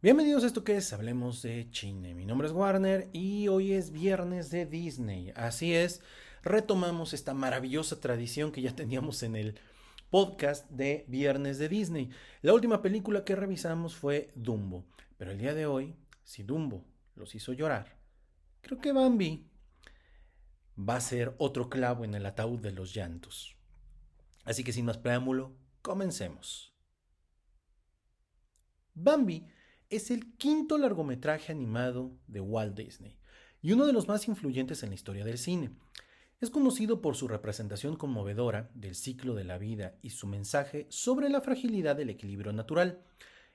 Bienvenidos a esto que es Hablemos de Cine. Mi nombre es Warner y hoy es viernes de Disney. Así es, retomamos esta maravillosa tradición que ya teníamos en el podcast de Viernes de Disney. La última película que revisamos fue Dumbo, pero el día de hoy, si Dumbo los hizo llorar, creo que Bambi va a ser otro clavo en el ataúd de los llantos. Así que sin más preámbulo, comencemos. Bambi es el quinto largometraje animado de Walt Disney y uno de los más influyentes en la historia del cine. Es conocido por su representación conmovedora del ciclo de la vida y su mensaje sobre la fragilidad del equilibrio natural.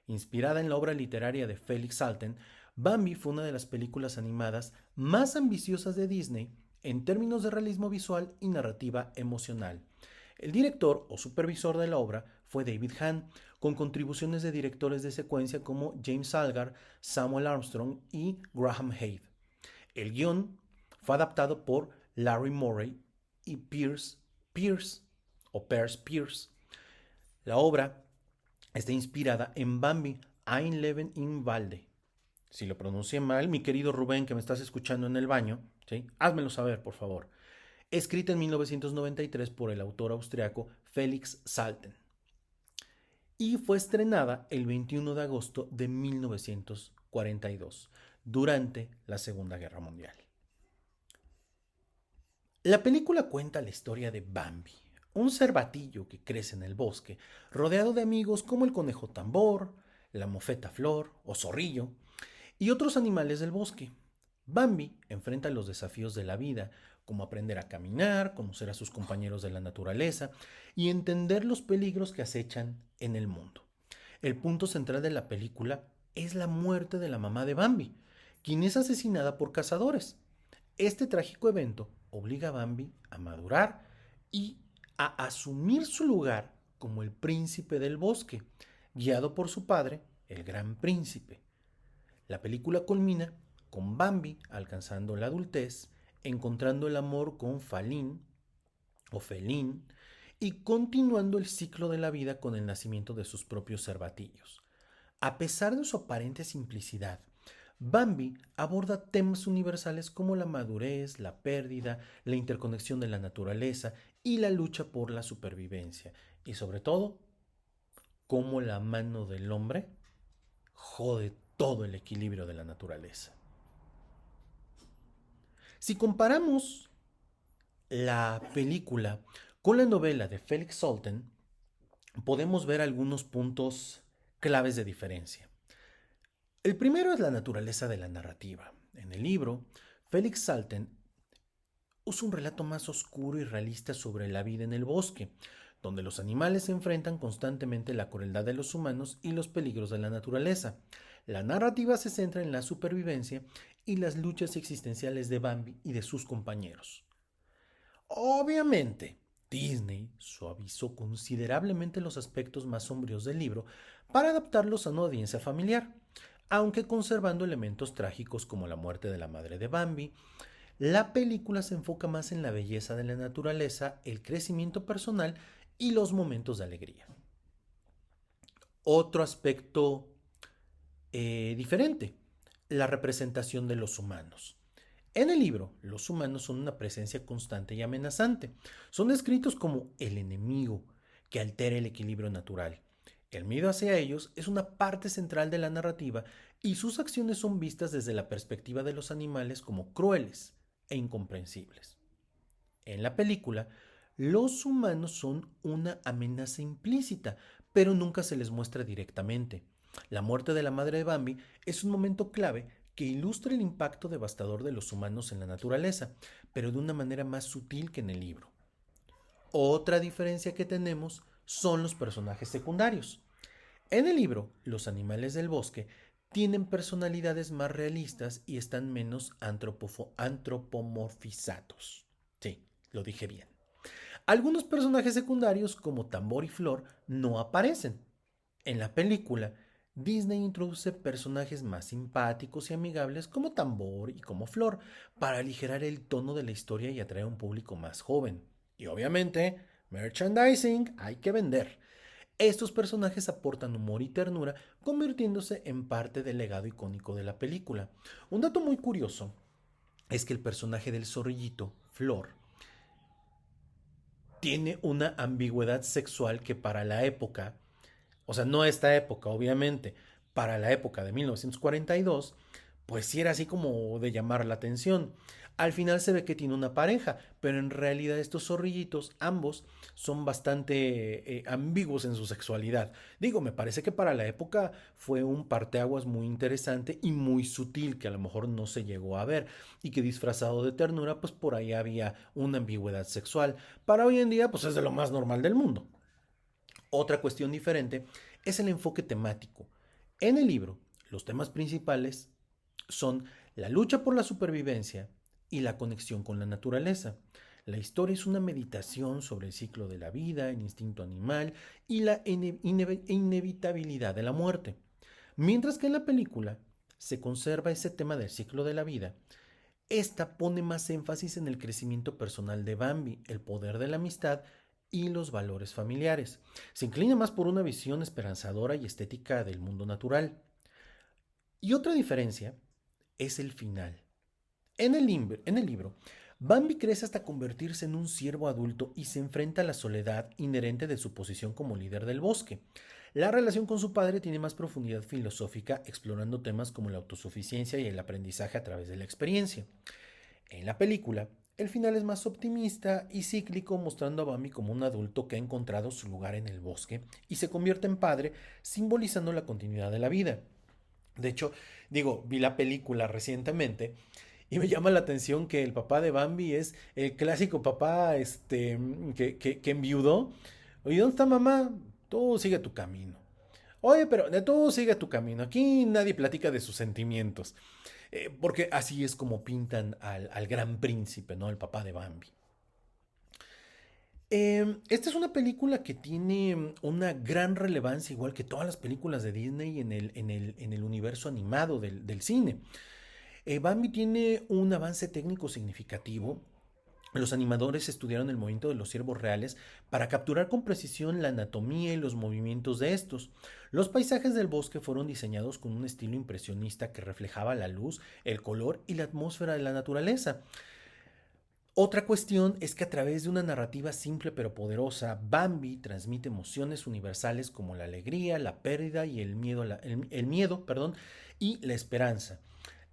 Inspirada en la obra literaria de Felix Salten, Bambi fue una de las películas animadas más ambiciosas de Disney en términos de realismo visual y narrativa emocional. El director o supervisor de la obra fue David Hahn, con contribuciones de directores de secuencia como James Salgar, Samuel Armstrong y Graham Hayde. El guión fue adaptado por Larry Morey y Pierce Pierce. La obra está inspirada en Bambi, Ein Leben im Walde. Si lo pronuncié mal, mi querido Rubén, que me estás escuchando en el baño, ¿sí? Házmelo saber, por favor. Escrita en 1993 por el autor austriaco Felix Salten y fue estrenada el 21 de agosto de 1942, durante la Segunda Guerra Mundial. La película cuenta la historia de Bambi, un cervatillo que crece en el bosque, rodeado de amigos como el conejo tambor, la mofeta flor o zorrillo, y otros animales del bosque. Bambi enfrenta los desafíos de la vida, como aprender a caminar, conocer a sus compañeros de la naturaleza y entender los peligros que acechan en el mundo. El punto central de la película es la muerte de la mamá de Bambi, quien es asesinada por cazadores. Este trágico evento obliga a Bambi a madurar y a asumir su lugar como el príncipe del bosque, guiado por su padre, el gran príncipe. La película culmina con Bambi alcanzando la adultez, encontrando el amor con Falín o Felín y continuando el ciclo de la vida con el nacimiento de sus propios cervatillos. A pesar de su aparente simplicidad, Bambi aborda temas universales como la madurez, la pérdida, la interconexión de la naturaleza y la lucha por la supervivencia. Y sobre todo, cómo la mano del hombre jode todo el equilibrio de la naturaleza. Si comparamos la película con la novela de Felix Salten, podemos ver algunos puntos claves de diferencia. El primero es la naturaleza de la narrativa. En el libro, Felix Salten usa un relato más oscuro y realista sobre la vida en el bosque, donde los animales se enfrentan constantemente la crueldad de los humanos y los peligros de la naturaleza. La narrativa se centra en la supervivencia y las luchas existenciales de Bambi y de sus compañeros. Obviamente, Disney suavizó considerablemente los aspectos más sombríos del libro para adaptarlos a una audiencia familiar, aunque conservando elementos trágicos como la muerte de la madre de Bambi. La película se enfoca más en la belleza de la naturaleza, el crecimiento personal y los momentos de alegría. Otro aspecto diferente, la representación de los humanos. En el libro, los humanos son una presencia constante y amenazante. Son descritos como el enemigo que altera el equilibrio natural. El miedo hacia ellos es una parte central de la narrativa y sus acciones son vistas desde la perspectiva de los animales como crueles e incomprensibles. En la película, los humanos son una amenaza implícita, pero nunca se les muestra directamente. La muerte de la madre de Bambi es un momento clave que ilustra el impacto devastador de los humanos en la naturaleza, pero de una manera más sutil que en el libro. Otra diferencia que tenemos son los personajes secundarios. En el libro, los animales del bosque tienen personalidades más realistas y están menos antropomorfizados. Sí, lo dije bien. Algunos personajes secundarios, como Tambor y Flor, no aparecen. En la película, Disney introduce personajes más simpáticos y amigables como Tambor y como Flor para aligerar el tono de la historia y atraer a un público más joven. Y obviamente, merchandising hay que vender. Estos personajes aportan humor y ternura, convirtiéndose en parte del legado icónico de la película. Un dato muy curioso es que el personaje del zorrillito, Flor, tiene una ambigüedad sexual que para la época, o sea, no esta época, obviamente, para la época de 1942, pues sí era así como de llamar la atención. Al final se ve que tiene una pareja, pero en realidad estos zorrillitos, ambos, son bastante ambiguos en su sexualidad. Digo, me parece que para la época fue un parteaguas muy interesante y muy sutil que a lo mejor no se llegó a ver y que disfrazado de ternura, pues por ahí había una ambigüedad sexual. Para hoy en día, pues es de lo más normal del mundo. Otra cuestión diferente es el enfoque temático. En el libro, los temas principales son la lucha por la supervivencia y la conexión con la naturaleza. La historia es una meditación sobre el ciclo de la vida, el instinto animal y la inevitabilidad de la muerte. Mientras que en la película se conserva ese tema del ciclo de la vida, esta pone más énfasis en el crecimiento personal de Bambi, el poder de la amistad y los valores familiares. Se inclina más por una visión esperanzadora y estética del mundo natural. Y otra diferencia es el final. En el libro, Bambi crece hasta convertirse en un ciervo adulto y se enfrenta a la soledad inherente de su posición como líder del bosque. La relación con su padre tiene más profundidad filosófica, explorando temas como la autosuficiencia y el aprendizaje a través de la experiencia. En la película, el final es más optimista y cíclico, mostrando a Bambi como un adulto que ha encontrado su lugar en el bosque y se convierte en padre, simbolizando la continuidad de la vida. De hecho, digo, vi la película recientemente y me llama la atención que el papá de Bambi es el clásico papá que enviudó. Oye, ¿dónde está mamá? Tú sigue tu camino. Oye, pero de tú sigue tu camino. Aquí nadie platica de sus sentimientos. Porque así es como pintan al gran príncipe, ¿no? El papá de Bambi. Esta es una película que tiene una gran relevancia, igual que todas las películas de Disney en el universo animado del cine. Bambi tiene un avance técnico significativo. Los animadores estudiaron el movimiento de los ciervos reales para capturar con precisión la anatomía y los movimientos de estos. Los paisajes del bosque fueron diseñados con un estilo impresionista que reflejaba la luz, el color y la atmósfera de la naturaleza. Otra cuestión es que a través de una narrativa simple pero poderosa, Bambi transmite emociones universales como la alegría, la pérdida y el miedo, perdón, y la esperanza.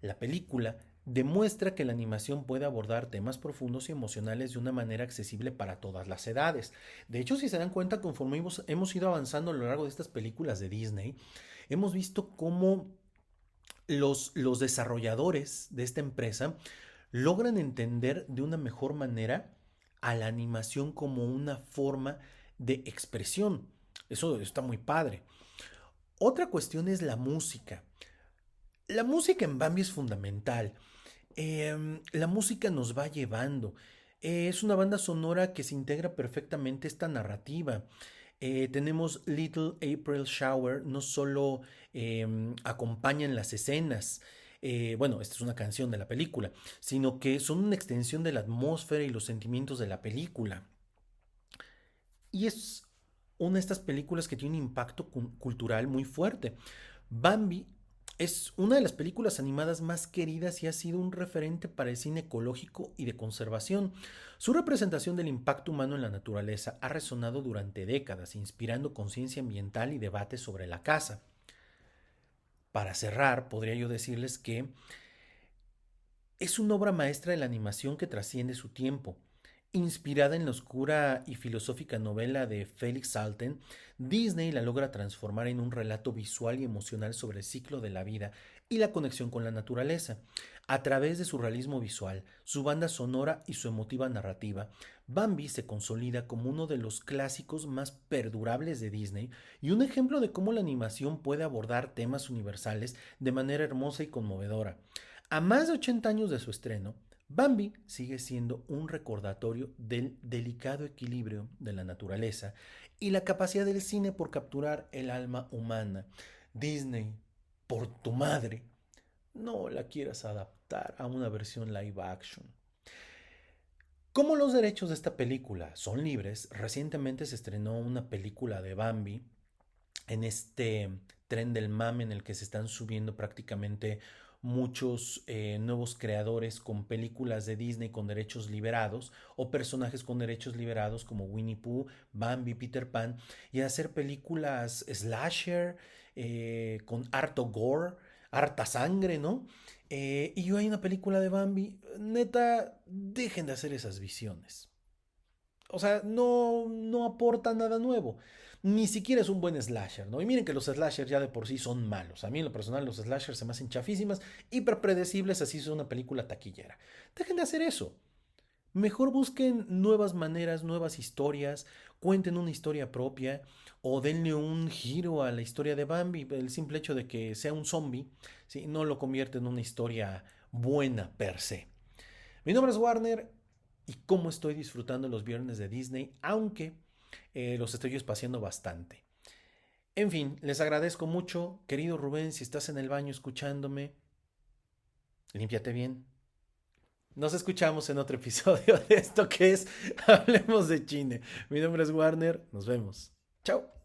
La película demuestra que la animación puede abordar temas profundos y emocionales de una manera accesible para todas las edades. De hecho, si se dan cuenta, conforme hemos ido avanzando a lo largo de estas películas de Disney, hemos visto cómo los desarrolladores de esta empresa logran entender de una mejor manera a la animación como una forma de expresión. Eso está muy padre. Otra cuestión es la música. La música en Bambi es fundamental. La música nos va llevando. Es una banda sonora que se integra perfectamente a esta narrativa. Tenemos Little April Shower, no solo acompaña en las escenas, bueno, esta es una canción de la película, sino que son una extensión de la atmósfera y los sentimientos de la película. Y es una de estas películas que tiene un impacto cultural muy fuerte. Bambi es una de las películas animadas más queridas y ha sido un referente para el cine ecológico y de conservación. Su representación del impacto humano en la naturaleza ha resonado durante décadas, inspirando conciencia ambiental y debates sobre la caza. Para cerrar, podría yo decirles que es una obra maestra de la animación que trasciende su tiempo. Inspirada en la oscura y filosófica novela de Felix Salten, Disney la logra transformar en un relato visual y emocional sobre el ciclo de la vida y la conexión con la naturaleza. A través de su realismo visual, su banda sonora y su emotiva narrativa, Bambi se consolida como uno de los clásicos más perdurables de Disney y un ejemplo de cómo la animación puede abordar temas universales de manera hermosa y conmovedora. A más de 80 años de su estreno, Bambi sigue siendo un recordatorio del delicado equilibrio de la naturaleza y la capacidad del cine por capturar el alma humana. Disney, por tu madre, no la quieras adaptar a una versión live action. Como los derechos de esta película son libres, recientemente se estrenó una película de Bambi en este tren del mame en el que se están subiendo prácticamente muchos nuevos creadores con películas de Disney con derechos liberados o personajes con derechos liberados como Winnie Pooh, Bambi, Peter Pan y hacer películas slasher con harto gore, harta sangre, ¿no? Y yo hay una película de Bambi, neta, dejen de hacer esas visiones. O sea, no aporta nada nuevo. Ni siquiera es un buen slasher, ¿no? Y miren que los slashers ya de por sí son malos. A mí en lo personal los slashers se me hacen chafísimas, hiper predecibles, así es una película taquillera. Dejen de hacer eso. Mejor busquen nuevas maneras, nuevas historias, cuenten una historia propia o denle un giro a la historia de Bambi. El simple hecho de que sea un zombie, ¿sí? No lo convierte en una historia buena per se. Mi nombre es Warner y cómo estoy disfrutando los viernes de Disney, aunque los estoy espaciando bastante. En fin, les agradezco mucho. Querido Rubén, si estás en el baño escuchándome, límpiate bien. Nos escuchamos en otro episodio de esto que es Hablemos de Chine. Mi nombre es Warner. Nos vemos. Chao.